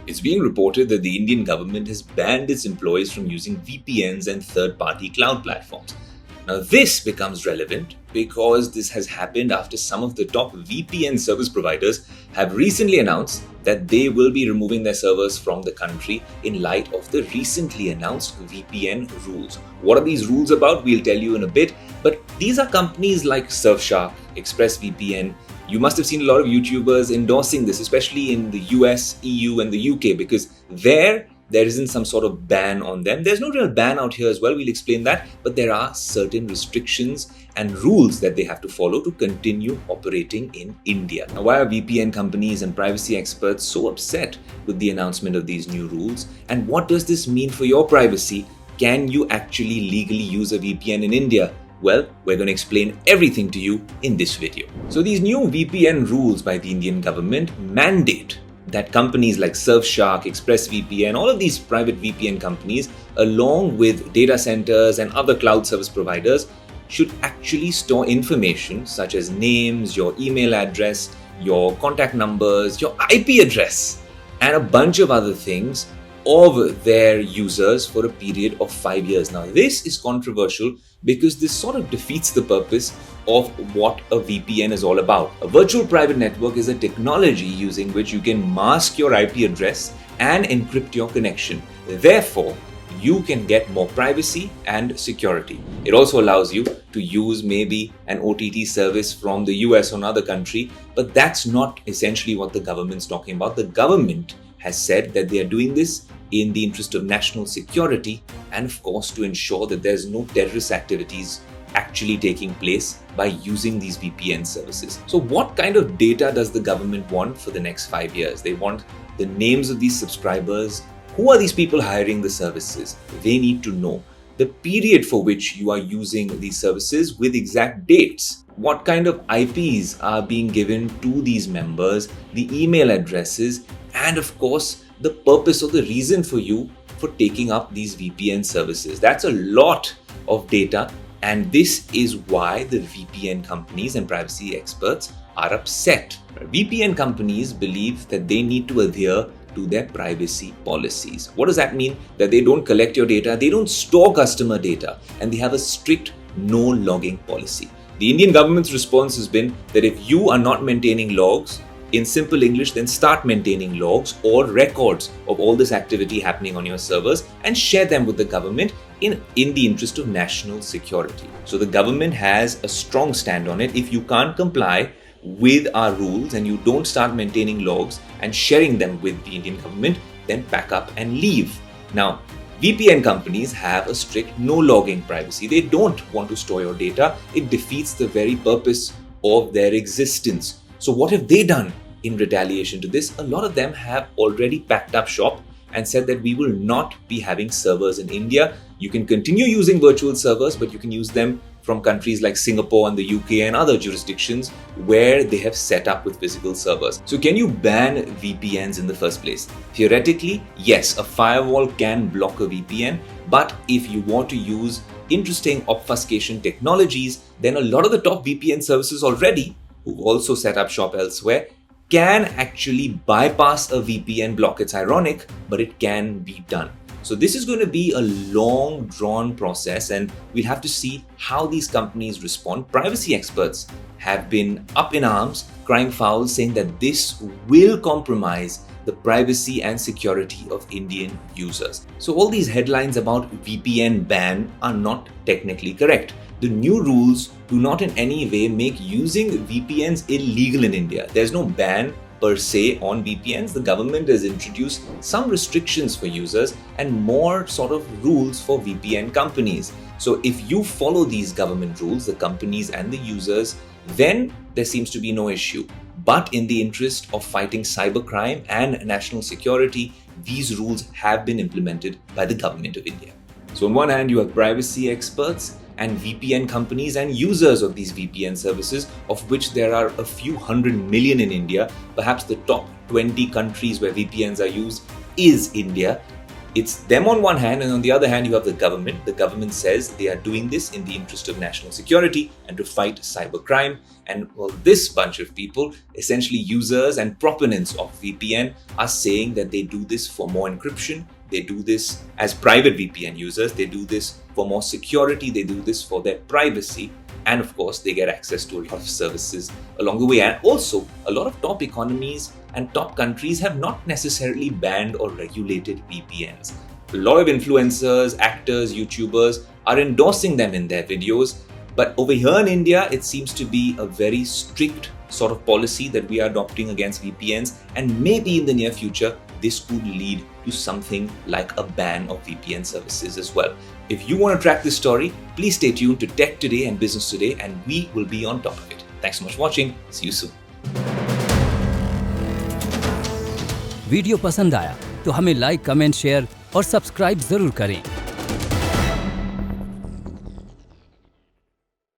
It's being reported that the Indian government has banned its employees from using VPNs and third-party cloud platforms. Now, this becomes relevant because this has happened after some of the top VPN service providers have recently announced that they will be removing their servers from the country in light of the recently announced VPN rules. What are these rules about? We'll tell you in a bit. But these are companies like Surfshark, ExpressVPN. You must have seen a lot of YouTubers endorsing this, especially in the US, EU, and the UK, because there isn't some sort of ban on them. There's no real ban out here as well, we'll explain that, but there are certain restrictions and rules that they have to follow to continue operating in India. Now, why are VPN companies and privacy experts so upset with the announcement of these new rules? And what does this mean for your privacy? Can you actually legally use a VPN in India? Well, we're going to explain everything to you in this video. So these new VPN rules by the Indian government mandate that companies like Surfshark, ExpressVPN, all of these private VPN companies, along with data centers and other cloud service providers, should actually store information such as names, your email address, your contact numbers, your IP address, and a bunch of other things of their users for a period of 5 years. Now, this is controversial because this sort of defeats the purpose of what a VPN is all about. A virtual private network is a technology using which you can mask your IP address and encrypt your connection. Therefore, you can get more privacy and security. It also allows you to use maybe an OTT service from the US or another country, but that's not essentially what the government's talking about. The government has said that they are doing this in the interest of national security and, of course, to ensure that there's no terrorist activities actually taking place by using these VPN services. So what kind of data does the government want for the next 5 years? They want the names of these subscribers. Who are these people hiring the services? They need to know the period for which you are using these services with exact dates. What kind of IPs are being given to these members, the email addresses, and of course, the purpose or the reason for you for taking up these VPN services. That's a lot of data, and this is why the VPN companies and privacy experts are upset. VPN companies believe that they need to adhere to their privacy policies. What does that mean? That they don't collect your data, they don't store customer data, and they have a strict no logging policy. The Indian government's response has been that if you are not maintaining logs, in simple English, then start maintaining logs or records of all this activity happening on your servers and share them with the government in the interest of national security. So the government has a strong stand on it. If you can't comply with our rules and you don't start maintaining logs and sharing them with the Indian government, then pack up and leave. Now, VPN companies have a strict no logging privacy. They don't want to store your data. It defeats the very purpose of their existence. So what have they done in retaliation to this? A lot of them have already packed up shop and said that we will not be having servers in India. You can continue using virtual servers, but you can use them from countries like Singapore and the UK and other jurisdictions where they have set up with physical servers. So can you ban VPNs in the first place? Theoretically, yes, a firewall can block a VPN, but if you want to use interesting obfuscation technologies, then a lot of the top VPN services already, who've also set up shop elsewhere, can actually bypass a VPN block. It's ironic, but it can be done. So this is going to be a long drawn process, and we'll have to see how these companies respond. Privacy experts have been up in arms, crying foul, saying that this will compromise the privacy and security of Indian users. So all these headlines about VPN ban are not technically correct. The new rules do not in any way make using VPNs illegal in India. There's no ban per se on VPNs. The government has introduced some restrictions for users and more sort of rules for VPN companies. So if you follow these government rules, the companies and the users, then there seems to be no issue. But in the interest of fighting cybercrime and national security, these rules have been implemented by the government of India. So on one hand, you have privacy experts and VPN companies and users of these VPN services, of which there are a few 100 million in India. Perhaps the top 20 countries where VPNs are used is India. it's them on one hand, and on the other hand, you have the government. The government says they are doing this in the interest of national security and to fight cybercrime. And well, this bunch of people, essentially users and proponents of VPN, are saying that they do this for more encryption. They do this as private VPN users. They do this for more security. They do this for their privacy. And of course, they get access to a lot of services along the way. And also, a lot of top economies and top countries have not necessarily banned or regulated VPNs. A lot of influencers, actors, YouTubers are endorsing them in their videos. But over here in India, it seems to be a very strict sort of policy that we are adopting against VPNs. And maybe in the near future, this could lead to something like a ban of VPN services as well. If you want to track this story, please stay tuned to Tech Today and Business Today, and we will be on top of it. Thanks so much for watching. See you soon. Video पसंद आया तो हमें like, comment, share और subscribe जरूर करें।